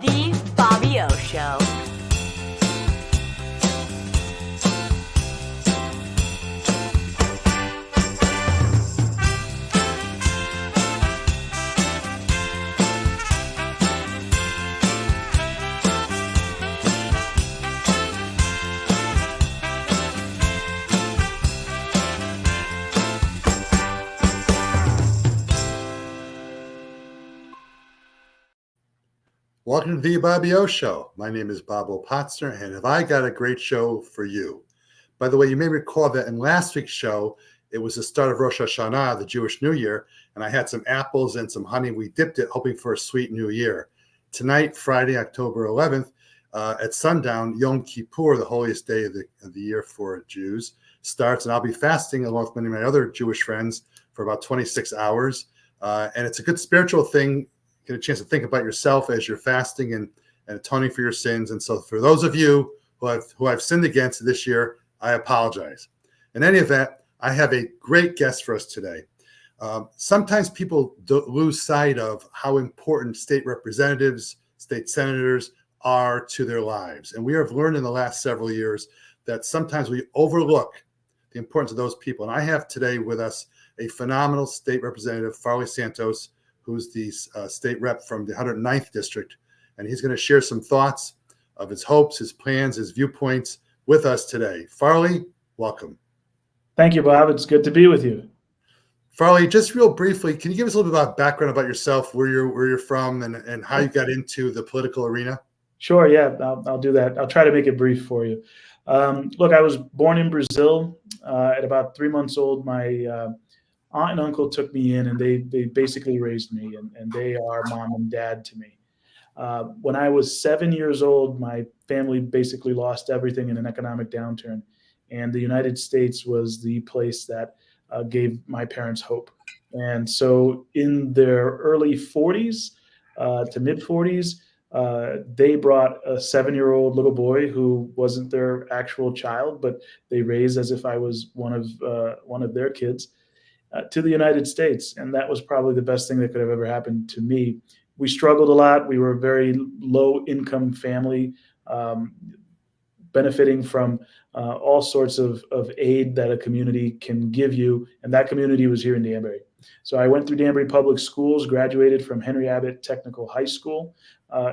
The Bobby O Show. Welcome to the Bobby O Show. My name is Bob Opatzner, and have I got a great show for you. By the way, you may recall that in last week's show, it was the start of Rosh Hashanah, the Jewish New Year, and I had some apples and some honey. We dipped it, hoping for a sweet new year. Tonight, Friday, October 11th, at sundown, Yom Kippur, the holiest day of the year for Jews, starts, and I'll be fasting along with many of my other Jewish friends for about 26 hours. And it's a good spiritual thing. Get a chance to think about yourself as you're fasting and atoning for your sins. And so for those of you who I've sinned against this year, I apologize. In any event, I have a great guest for us today. Sometimes people lose sight of how important state representatives, state senators are to their lives. And we have learned in the last several years that sometimes we overlook the importance of those people. And I have today with us a phenomenal state representative, Farley Santos, who's the state rep from the 109th district. And he's going to share some thoughts of his hopes, his plans, his viewpoints with us today. Farley, welcome. Thank you, Bob. It's good to be with you. Farley, just real briefly, can you give us a little bit about background about yourself, where you're from, and how you got into the political arena? Sure, yeah, I'll do that. I'll try to make it brief for you. Look, I was born in Brazil. At about 3 months old, my aunt and uncle took me in, and they basically raised me, and they are mom and dad to me. When I was 7 years old, my family basically lost everything in an economic downturn, and the United States was the place that gave my parents hope. And so in their early 40s to mid 40s, they brought a 7-year-old little boy who wasn't their actual child, but they raised as if I was one of their kids, to the United States. And that was probably the best thing that could have ever happened to me. We struggled a lot. We were a very low income family, benefiting from all sorts of aid that a community can give you. And that community was here in Danbury. So I went through Danbury Public Schools, graduated from Henry Abbott Technical High School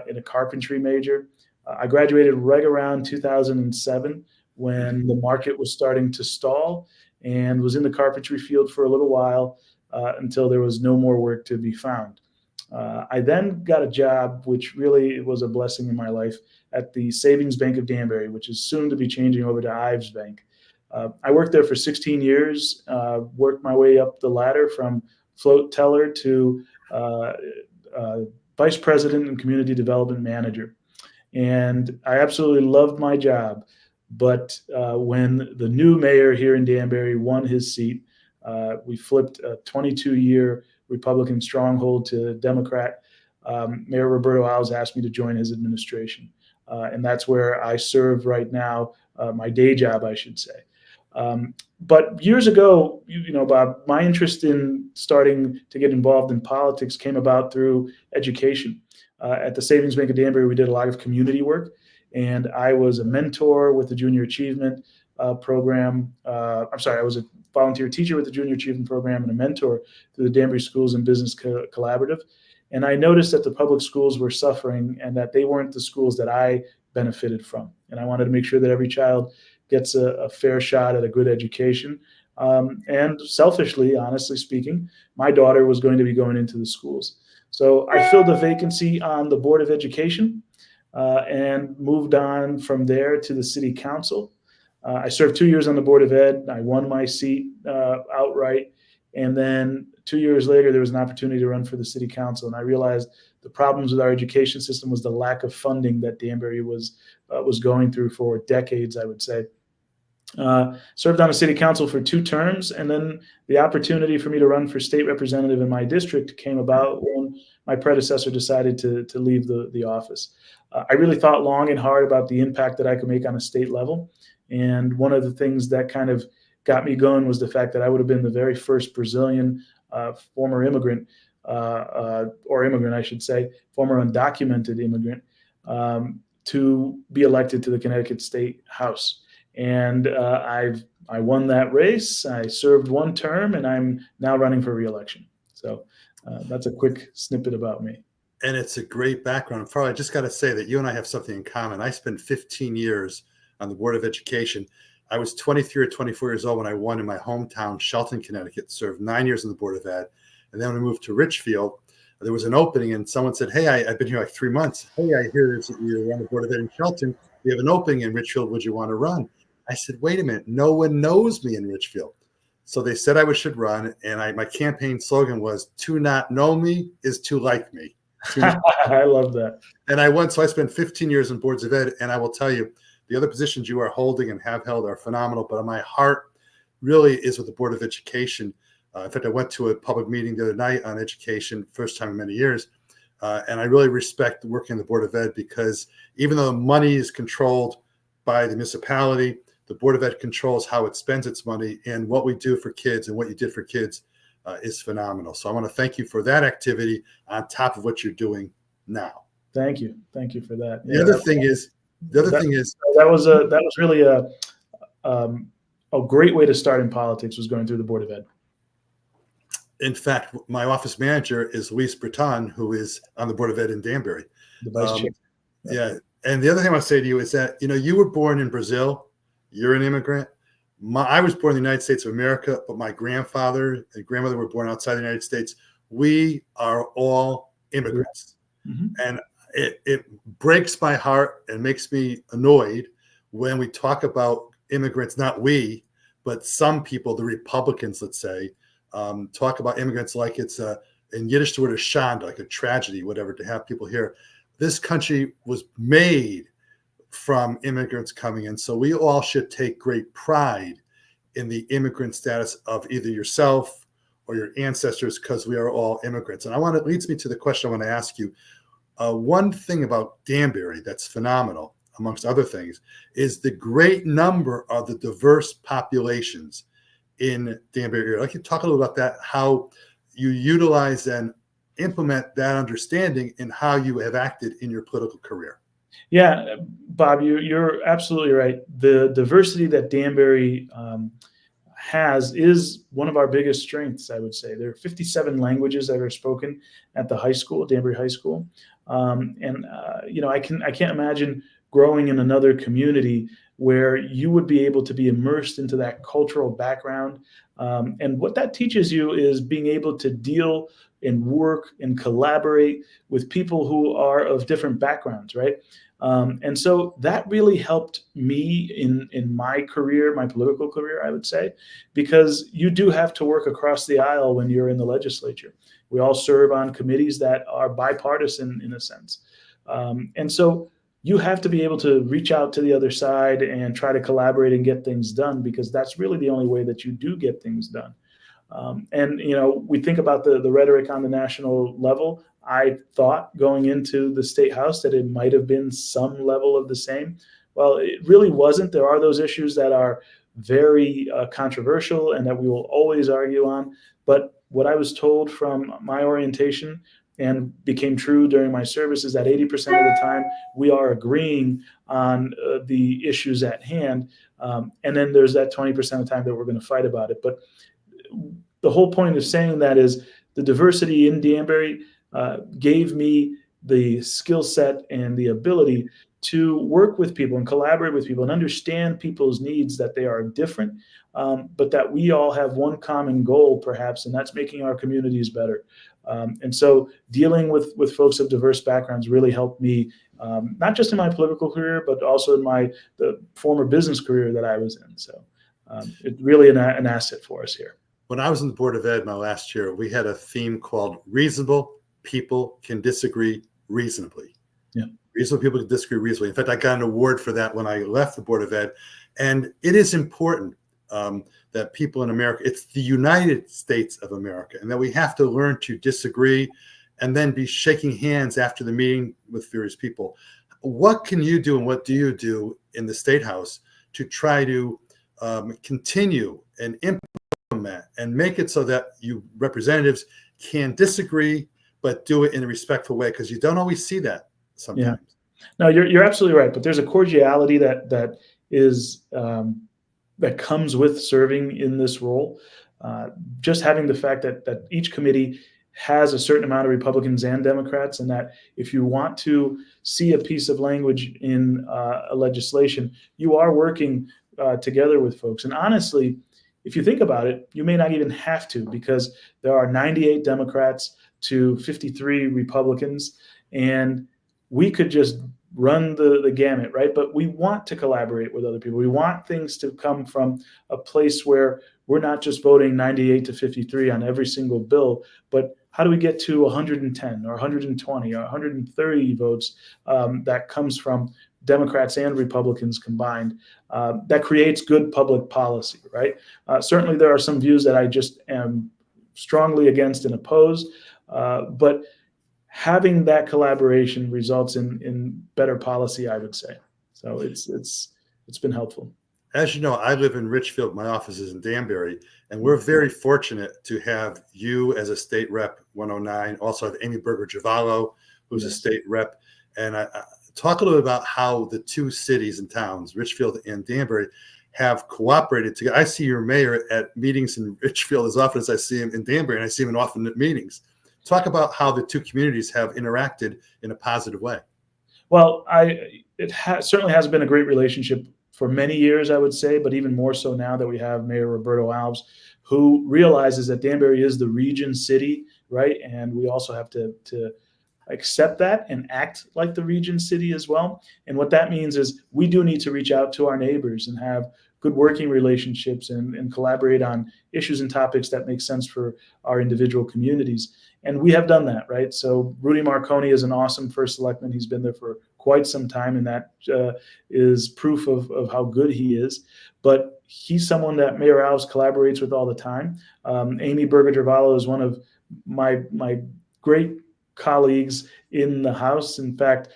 in a carpentry major. I graduated right around 2007 when the market was starting to stall, and was in the carpentry field for a little while until there was no more work to be found. I then got a job, which really was a blessing in my life, at the Savings Bank of Danbury, which is soon to be changing over to Ives Bank. I worked there for 16 years, worked my way up the ladder from float teller to vice president and community development manager. And I absolutely loved my job. But when the new mayor here in Danbury won his seat, we flipped a 22-year Republican stronghold to Democrat. Mayor Roberto Alves asked me to join his administration. And that's where I serve right now, my day job, I should say. But years ago, Bob, my interest in starting to get involved in politics came about through education. At the Savings Bank of Danbury, we did a lot of community work. And I was a mentor with the Junior Achievement Program. I was a volunteer teacher with the Junior Achievement Program and a mentor through the Danbury Schools and Business Collaborative. And I noticed that the public schools were suffering and that they weren't the schools that I benefited from. And I wanted to make sure that every child gets a fair shot at a good education. And selfishly, honestly speaking, my daughter was going to be going into the schools. So I filled a vacancy on the Board of Education. And moved on from there to the city council. I served 2 years on the Board of Ed. I won my seat outright. And then 2 years later, there was an opportunity to run for the city council. And I realized the problems with our education system was the lack of funding that Danbury was going through for decades, I would say. Served on the city council for 2 terms. And then the opportunity for me to run for state representative in my district came about when my predecessor decided to leave the office. I really thought long and hard about the impact that I could make on a state level. And one of the things that kind of got me going was the fact that I would have been the very first Brazilian former immigrant, or immigrant, I should say, former undocumented immigrant to be elected to the Connecticut State House. And I won that race. I served one term, and I'm now running for re-election. So that's a quick snippet about me. And it's a great background. Farley, I just got to say that you and I have something in common. I spent 15 years on the Board of Education. I was 23 or 24 years old when I won in my hometown, Shelton, Connecticut, served 9 years on the Board of Ed. And then when we moved to Richfield, there was an opening and someone said, hey, I've been here like 3 months. Hey, I hear you're on the Board of Ed in Shelton. We have an opening in Richfield. Would you want to run? I said, wait a minute. No one knows me in Richfield. So they said I should run. And my campaign slogan was, to not know me is to like me. I love that. And I won. So I spent 15 years in boards of ed. And I will tell you, the other positions you are holding and have held are phenomenal. But my heart really is with the Board of Education. In fact, I went to a public meeting the other night on education, first time in many years. And I really respect working in the Board of Ed because even though the money is controlled by the municipality, the Board of Ed controls how it spends its money, and what we do for kids and what you did for kids is phenomenal. So I want to thank you for that activity on top of what you're doing now. Thank you. Thank you for that. The other thing is that was really a great way to start in politics, was going through the Board of Ed. In fact, my office manager is Luis Breton, who is on the Board of Ed in Danbury. The vice chair. Yeah. And the other thing I want to say to you is that, you were born in Brazil. You're an immigrant. I was born in the United States of America, but my grandfather and grandmother were born outside the United States. We are all immigrants. Mm-hmm. And it breaks my heart and makes me annoyed when we talk about immigrants, not we, but some people, the Republicans, let's say, talk about immigrants like it's in Yiddish the word is shanda, like a tragedy, whatever, to have people here. This country was made from immigrants coming in. So we all should take great pride in the immigrant status of either yourself or your ancestors, because we are all immigrants. And it leads me to the question I want to ask you. One thing about Danbury that's phenomenal, amongst other things, is the great number of the diverse populations in Danbury area. I'd like you to talk a little about that, how you utilize and implement that understanding in how you have acted in your political career. Yeah, Bob, you're absolutely right. The diversity that Danbury has is one of our biggest strengths, I would say. There are 57 languages that are spoken at the high school, Danbury High School. I can't imagine growing in another community where you would be able to be immersed into that cultural background. And what that teaches you is being able to deal and work and collaborate with people who are of different backgrounds, right? And so that really helped me in my career, my political career, I would say, because you do have to work across the aisle when you're in the legislature. We all serve on committees that are bipartisan in a sense. And so you have to be able to reach out to the other side and try to collaborate and get things done, because that's really the only way that you do get things done. We think about the rhetoric on the national level. I thought going into the state house that it might have been some level of the same. Well, it really wasn't. There are those issues that are very controversial and that we will always argue on. But what I was told from my orientation and became true during my service is that 80% of the time we are agreeing on the issues at hand. And then there's that 20% of the time that we're going to fight about it. But the whole point of saying that is the diversity in Danbury gave me the skill set and the ability to work with people and collaborate with people and understand people's needs, that they are different, but that we all have one common goal, perhaps, and that's making our communities better. And so dealing with folks of diverse backgrounds really helped me, not just in my political career, but also in the former business career that I was in. So it's really an asset for us here. When I was in the Board of Ed my last year, we had a theme called Reasonable People Can Disagree Reasonably. Yeah. Reasonable people can disagree reasonably. In fact, I got an award for that when I left the Board of Ed. And it is important that people in America, it's the United States of America, and that we have to learn to disagree and then be shaking hands after the meeting with various people. What can you do and what do you do in the State House to try to continue and implement and make it so that you representatives can disagree, but do it in a respectful way? Because you don't always see that sometimes. No, you're absolutely right. But there's a cordiality that is that comes with serving in this role. Just having the fact that each committee has a certain amount of Republicans and Democrats, and that if you want to see a piece of language in a legislation, you are working together with folks. And honestly, if you think about it, you may not even have to, because there are 98 Democrats to 53 Republicans, and we could just run the gamut, right? But we want to collaborate with other people. We want things to come from a place where we're not just voting 98 to 53 on every single bill, but how do we get to 110 or 120 or 130 votes that comes from Democrats and Republicans combined? That creates good public policy, right? Certainly, there are some views that I just am strongly against and oppose, but having that collaboration results in better policy, I would say. So it's been helpful. As you know, I live in Richfield. My office is in Danbury, and we're very fortunate to have you as a state rep 109. Also have Amy Berger-Javallo, who's a state rep. And I talk a little bit about how the two cities and towns, Richfield and Danbury, have cooperated together. I see your mayor at meetings in Richfield as often as I see him in Danbury, and I see him often at meetings. Talk about how the two communities have interacted in a positive way. Well, it certainly has been a great relationship for many years, I would say, but even more so now that we have Mayor Roberto Alves, who realizes that Danbury is the region city, right? And we also have to accept that and act like the region city as well. And what that means is we do need to reach out to our neighbors and have good working relationships and collaborate on issues and topics that make sense for our individual communities. And we have done that, right? So Rudy Marconi is an awesome first selectman. He's been there for quite some time, and that is proof of how good he is. But he's someone that Mayor Alves collaborates with all the time. Amy Berger-Javallo is one of my great colleagues in the House. In fact,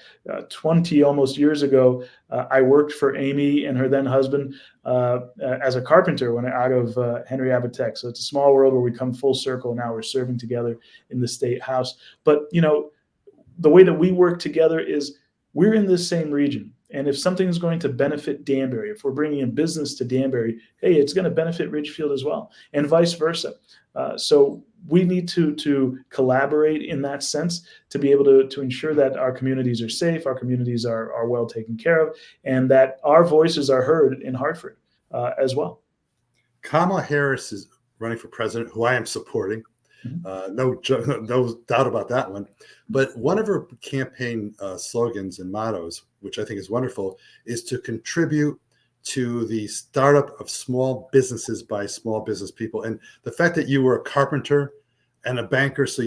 20 almost years ago, I worked for Amy and her then husband as a carpenter when out of Henry Abbott Tech. So it's a small world where we come full circle. Now we're serving together in the State House. But, the way that we work together is we're in this same region. And if something is going to benefit Danbury, if we're bringing a business to Danbury, hey, it's going to benefit Ridgefield as well, and vice versa. So we need to collaborate in that sense to be able to ensure that our communities are safe, our communities are well taken care of, and that our voices are heard in Hartford as well. Kamala Harris is running for president, who I am supporting. No doubt about that one. But one of her campaign slogans and mottos, which I think is wonderful, is to contribute to the startup of small businesses by small business people. And the fact that you were a carpenter and a banker, so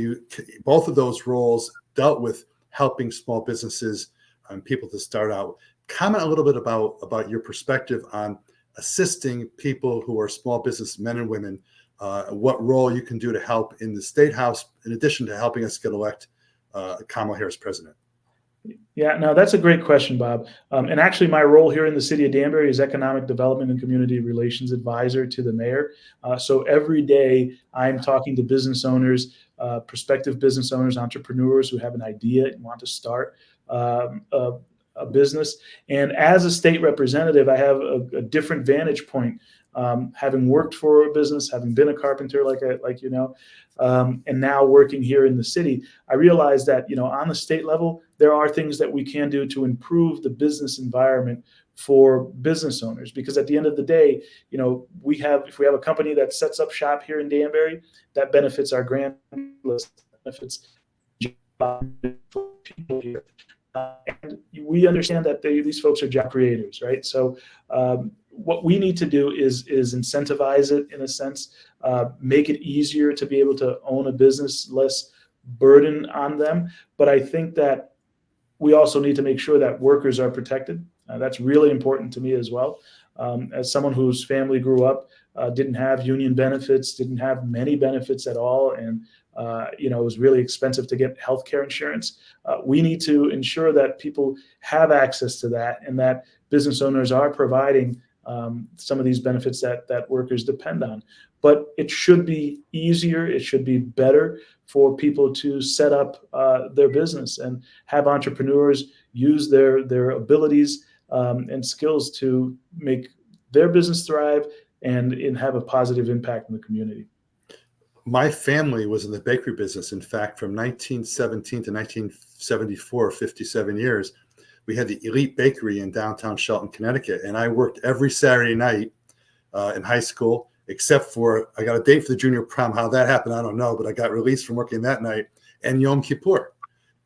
both of those roles dealt with helping small businesses and people to start out. Comment a little bit about your perspective on assisting people who are small business men and women, what role you can do to help in the State House, in addition to helping us get elect Kamala Harris president. Yeah, no, that's a great question, Bob. And actually, my role here in the city of Danbury is Economic Development and Community Relations Advisor to the mayor. So every day I'm talking to business owners, prospective business owners, entrepreneurs who have an idea and want to start a business. And as a state representative, I have a different vantage point. Having worked for a business, having been a carpenter, and now working here in the city, I realized that, on the state level, there are things that we can do to improve the business environment for business owners. Because at the end of the day, if we have a company that sets up shop here in Danbury, that benefits our grant list, benefits people here. And we understand that these folks are job creators, right? So what we need to do is incentivize it in a sense, make it easier to be able to own a business, less burden on them. But I think that we also need to make sure that workers are protected. That's really important to me as well. As someone whose family grew up, didn't have union benefits, didn't have many benefits at all, and it was really expensive to get healthcare insurance. We need to ensure that people have access to that, and that business owners are providing some of these benefits that workers depend on. But it should be easier, it should be better for people to set up their business and have entrepreneurs use their abilities and skills to make their business thrive and have a positive impact in the community. My family was in the bakery business. In fact, from 1917 to 1974, 57 years, we had the Elite Bakery in downtown Shelton, Connecticut. And I worked every Saturday night in high school, except for I got a date for the junior prom. How that happened, I don't know, but I got released from working that night, and Yom Kippur.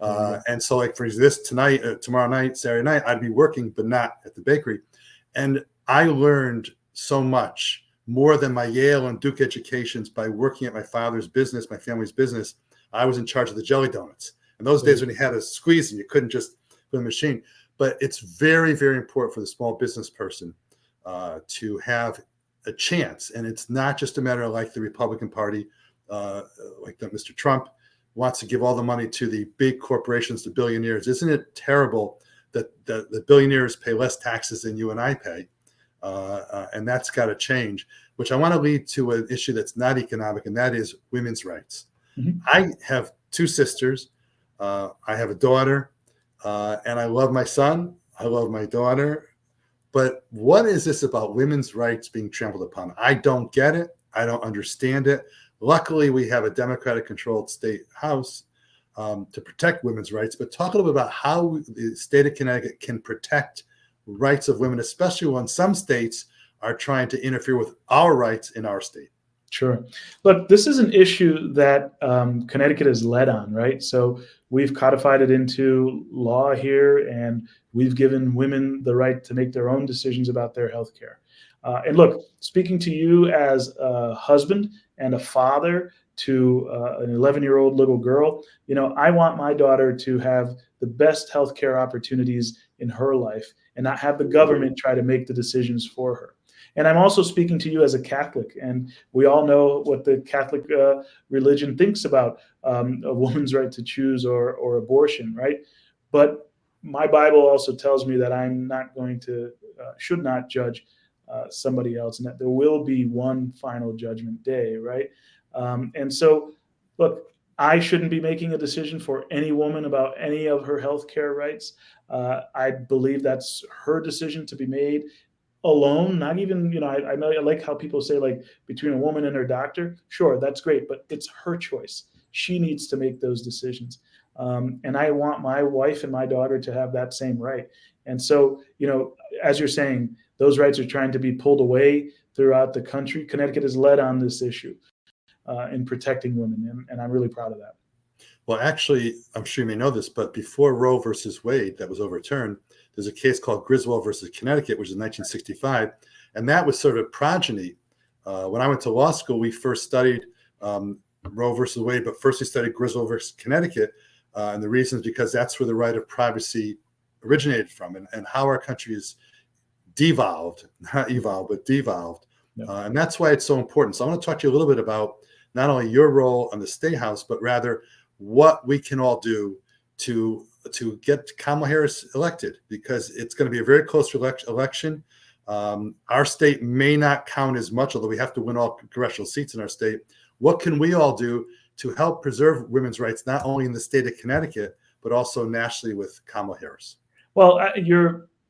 And so, like, for this tomorrow night, Saturday night, I'd be working, but not at the bakery. And I learned so much more than my Yale and Duke educations by working at my father's business, my family's business. I was in charge of the jelly donuts. And those days when you had to squeeze and you couldn't just put in a machine. But it's very, very important for the small business person to have a chance. And it's not just a matter of like the Republican Party, like that Mr. Trump wants to give all the money to the big corporations, the billionaires. Isn't it terrible that the billionaires pay less taxes than you and I pay? And that's got to change, which I want to lead to an issue that's not economic, and that is women's rights. Mm-hmm. I have two sisters. I have a daughter, and I love my son. I love my daughter. But what is this about women's rights being trampled upon? I don't get it. I don't understand it. Luckily, we have a Democratic-controlled state house to protect women's rights. But talk a little bit about how the state of Connecticut can protect rights of women, especially when some states are trying to interfere with our rights in our state. Sure. Look, this is an issue that Connecticut has led on, right? So we've codified it into law here, and we've given women the right to make their own decisions about their health care. And look, speaking to you as a husband and a father to an 11-year-old little girl, you know, I want my daughter to have the best healthcare opportunities in her life and not have the government try to make the decisions for her. And I'm also speaking to you as a Catholic, and we all know what the Catholic religion thinks about a woman's right to choose or abortion, right? But my Bible also tells me that I'm not going to, should not judge somebody else, and that there will be one final judgment day, right? And so, look, I shouldn't be making a decision for any woman about any of her healthcare rights. I believe that's her decision to be made alone, not even, you know, I know I like how people say like between a woman and her doctor. Sure, that's great, but it's her choice. She needs to make those decisions. And I want my wife and my daughter to have that same right. And so, you know, as you're saying, those rights are trying to be pulled away throughout the country. Connecticut has led on this issue in protecting women, and I'm really proud of that. Well, actually, I'm sure you may know this, but before Roe versus Wade that was overturned, there's a case called Griswold versus Connecticut, which is 1965, and that was sort of a progeny. When I went to law school, we first studied Roe versus Wade, but first we studied Griswold versus Connecticut, and the reason is because that's where the right of privacy originated from, and how our country is devolved, not evolved, but devolved. Yeah. And that's why it's so important. So I want to talk to you a little bit about not only your role on the State House, but rather what we can all do to get Kamala Harris elected, because it's going to be a very close election. Our state may not count as much, although we have to win all congressional seats in our state. What can we all do to help preserve women's rights, not only in the state of Connecticut, but also nationally with Kamala Harris? Well,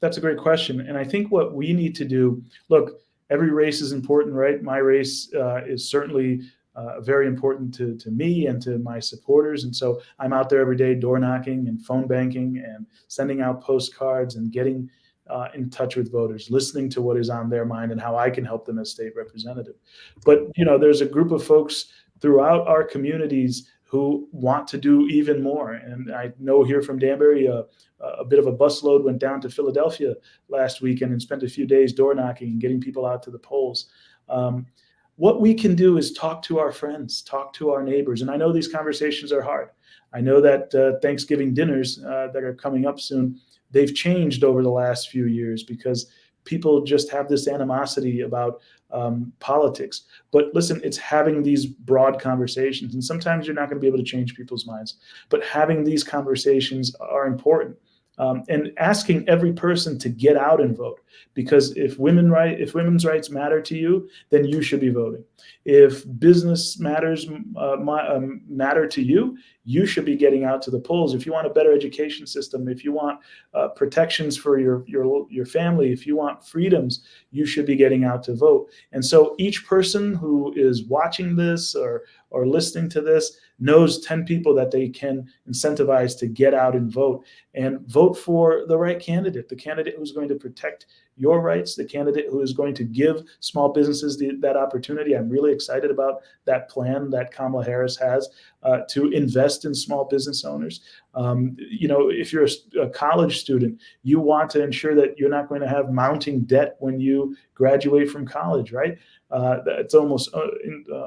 that's a great question. And I think what we need to do, look, every race is important, right? My race is certainly very important to me and to my supporters. And so I'm out there every day door knocking and phone banking and sending out postcards and getting in touch with voters, listening to what is on their mind and how I can help them as state representative. But, you know, there's a group of folks throughout our communities who want to do even more. And I know here from Danbury, a bit of a busload went down to Philadelphia last weekend and spent a few days door knocking and getting people out to the polls. What we can do is talk to our friends, talk to our neighbors. And I know these conversations are hard. I know that Thanksgiving dinners that are coming up soon, they've changed over the last few years because people just have this animosity about politics. But listen, it's having these broad conversations. And sometimes you're not going to be able to change people's minds. But having these conversations are important. and asking every person to get out and vote. Because if women's rights matter to you, then you should be voting. If business matters matter to you, you should be getting out to the polls. If you want a better education system, if you want protections for your family, if you want freedoms, you should be getting out to vote. And so each person who is watching this or listening to this knows 10 people that they can incentivize to get out and vote for the right candidate, the candidate who's going to protect your rights, the candidate who is going to give small businesses that opportunity. I'm really excited about that plan that Kamala Harris has to invest in small business owners. If you're a college student, you want to ensure that you're not going to have mounting debt when you graduate from college, right? It's almost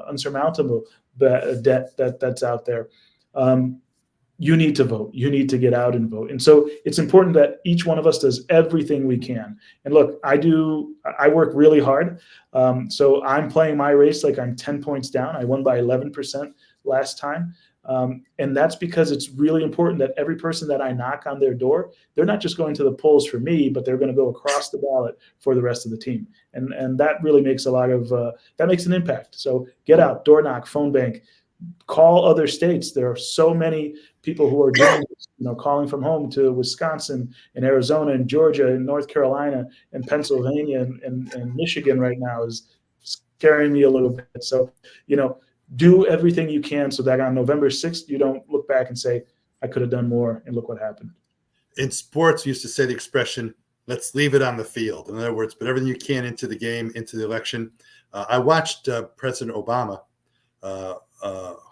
unsurmountable, the debt that's out there. You need to vote. You need to get out and vote. And so it's important that each one of us does everything we can. And look, I work really hard. So I'm playing my race like I'm 10 points down. I won by 11% last time. And that's because it's really important that every person that I knock on their door, they're not just going to the polls for me, but they're going to go across the ballot for the rest of the team. And that really makes that makes an impact. So get out, door knock, phone bank, call other states. There are so many people who are doing this, calling from home to Wisconsin and Arizona and Georgia and North Carolina and Pennsylvania and Michigan right now is scaring me a little bit. So, do everything you can so that on November 6th, you don't look back and say, I could have done more, and look what happened. In sports, we used to say the expression, let's leave it on the field. In other words, put everything you can into the game, into the election. I watched President Obama,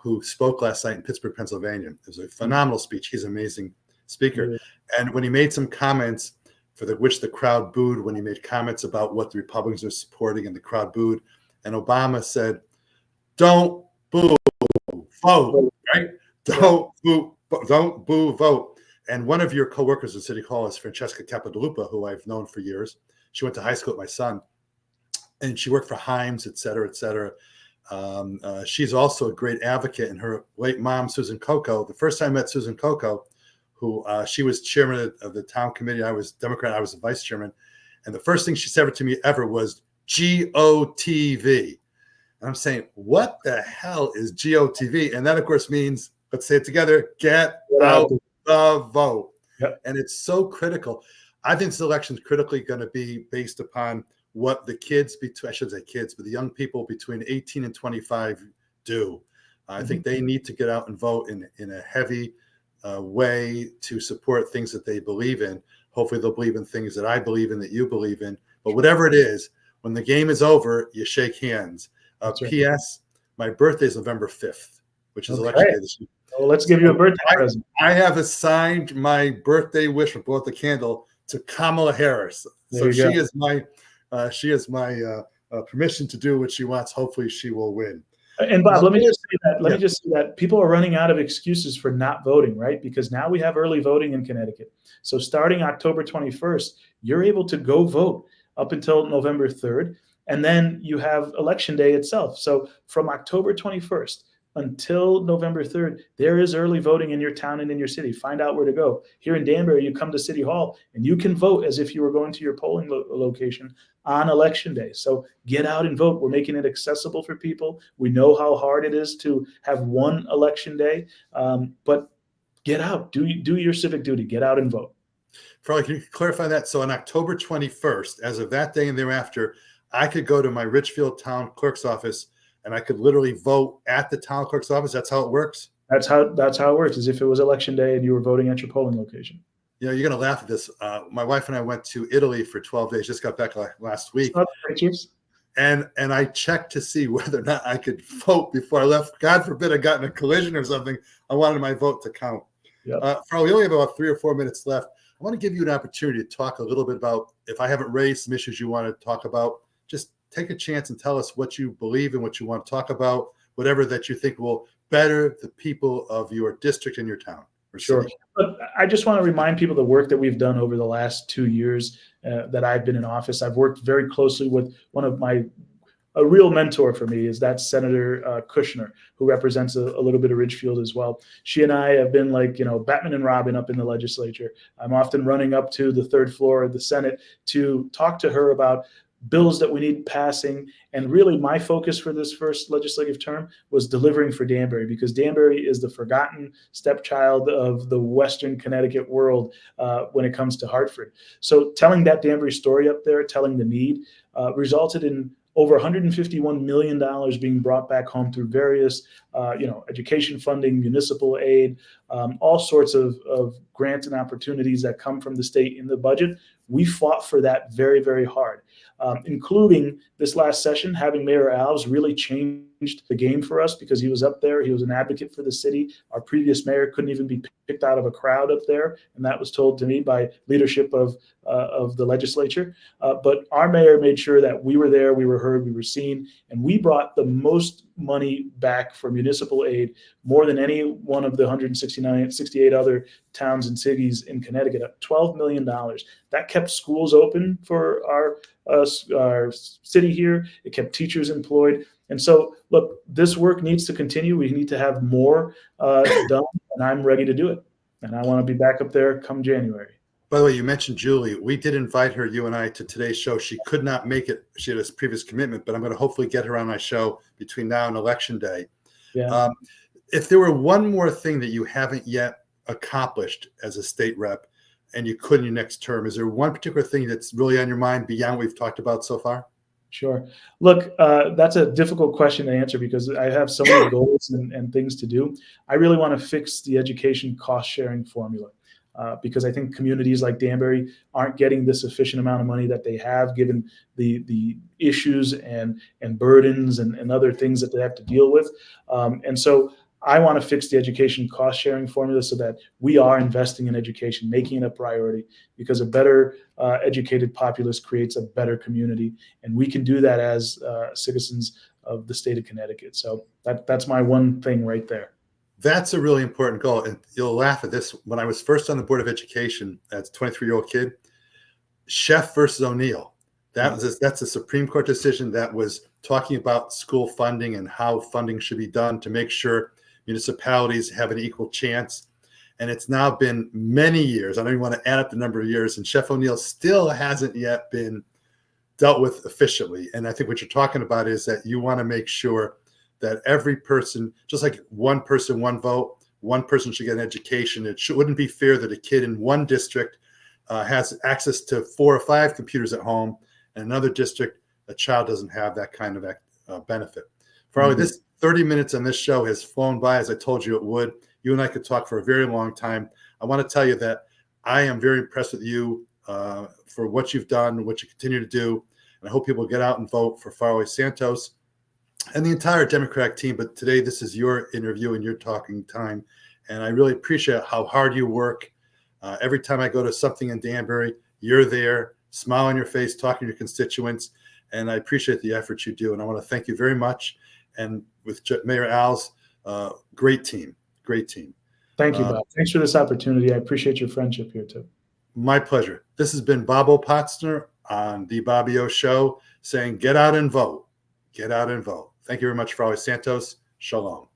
who spoke last night in Pittsburgh, Pennsylvania. It was a phenomenal speech. He's an amazing speaker. Yeah. And when he made some comments which the crowd booed, when he made comments about what the Republicans are supporting and the crowd booed, and Obama said, don't boo, vote, right? Don't boo, vote. And one of your coworkers at City Hall is Francesca Capodalupa, who I've known for years. She went to high school with my son, and she worked for Himes, et cetera, et cetera. She's also a great advocate, and her late mom, Susan Coco. The first time I met Susan Coco, who she was chairman of the town committee. I was Democrat. I was the vice chairman. And the first thing she said to me ever was GOTV. And I'm saying, what the hell is GOTV? And that, of course, means, let's say it together, get out the vote. Yep. And it's so critical. I think this election is critically going to be based upon what the kids I shouldn't say kids, but the young people between 18 and 25 do. I think they need to get out and vote in a heavy way to support things that they believe in. Hopefully they'll believe in things that I believe in, that you believe in. But whatever it is, when the game is over, you shake hands. P.S. My birthday is November 5th, which is election day this year. Well, let's give you a birthday present. I have assigned my birthday wish from both the candle to Kamala Harris. So she is my permission to do what she wants. Hopefully she will win. And Bob, let me just say that people are running out of excuses for not voting, right? Because now we have early voting in Connecticut. So starting October 21st, you're able to go vote up until November 3rd. And then you have election day itself. So from October 21st until November 3rd, there is early voting in your town and in your city. Find out where to go. Here in Danbury, you come to City Hall and you can vote as if you were going to your polling location on election day. So get out and vote. We're making it accessible for people. We know how hard it is to have one election day, but get out. Do your civic duty. Get out and vote. Farley, can you clarify that? So on October 21st, as of that day and thereafter, I could go to my Richfield town clerk's office and I could literally vote at the town clerk's office. That's how it works. That's how it works, as if it was election day and you were voting at your polling location. You're going to laugh at this. My wife and I went to Italy for 12 days, just got back last week. And I checked to see whether or not I could vote before I left. God forbid I got in a collision or something. I wanted my vote to count. Yep. Farley, we only have about 3 or 4 minutes left. I want to give you an opportunity to talk a little bit about, if I haven't raised some issues you want to talk about, just take a chance and tell us what you believe and what you want to talk about, whatever that you think will better the people of your district and your town. Sure. But I just want to remind people the work that we've done over the last 2 years that I've been in office. I've worked very closely with one of my a real mentor for me is that Senator Kushner, who represents a little bit of Ridgefield as well. She and I have been like, Batman and Robin up in the legislature. I'm often running up to the third floor of the Senate to talk to her about bills that we need passing. And really my focus for this first legislative term was delivering for Danbury, because Danbury is the forgotten stepchild of the Western Connecticut world when it comes to Hartford. So telling that Danbury story up there, telling the need, resulted in over $151 million being brought back home through various, education funding, municipal aid, all sorts of grants and opportunities that come from the state in the budget. We fought for that very, very hard, including this last session, having Mayor Alves really changed the game for us, because he was up there. He was an advocate for the city. Our previous mayor couldn't even be picked out of a crowd up there, and that was told to me by leadership of the legislature. But our mayor made sure that we were there, we were heard, we were seen, and we brought the most money back for municipal aid, more than any one of the 168 other towns and cities in Connecticut, $12 million. That kept schools open for our city here. It kept teachers employed. And so, look, this work needs to continue. We need to have more done, and I'm ready to do it. And I want to be back up there come January. By the way, you mentioned Julie. We did invite her, you and I, to today's show. She could not make it. She had a previous commitment, but I'm going to hopefully get her on my show between now and Election Day. Yeah. If there were one more thing that you haven't yet accomplished as a state rep and you could in your next term, is there one particular thing that's really on your mind beyond what we've talked about so far? Sure. Look, that's a difficult question to answer, because I have so many goals and things to do. I really want to fix the education cost sharing formula. Because I think communities like Danbury aren't getting the sufficient amount of money that they have, given the issues and burdens and other things that they have to deal with. And so I want to fix the education cost sharing formula so that we are investing in education, making it a priority, because a better educated populace creates a better community. And we can do that as citizens of the state of Connecticut. So that's my one thing right there. That's a really important goal. And you'll laugh at this. When I was first on the Board of Education as a 23-year-old kid, Sheff versus O'Neill, that's a Supreme Court decision that was talking about school funding and how funding should be done to make sure municipalities have an equal chance. And it's now been many years. I don't even want to add up the number of years. And Sheff O'Neill still hasn't yet been dealt with efficiently. And I think what you're talking about is that you want to make sure that every person, just like one person, one vote, one person should get an education. It wouldn't be fair that a kid in one district has access to 4 or 5 computers at home, and another district, a child doesn't have that kind of benefit. Farley, this 30 minutes on this show has flown by, as I told you it would. You and I could talk for a very long time. I want to tell you that I am very impressed with you for what you've done, what you continue to do. And I hope people get out and vote for Farley Santos and the entire Democratic team. But today, this is your interview and your talking time. And I really appreciate how hard you work. Every time I go to something in Danbury, you're there, smile on your face, talking to your constituents. And I appreciate the effort you do. And I want to thank you very much. And with Mayor Al's, great team. Thank you, Bob. Thanks for this opportunity. I appreciate your friendship here, too. My pleasure. This has been Bob Potzner on The Bobby O Show saying, get out and vote. Get out and vote. Thank you very much, Farley Santos. Shalom.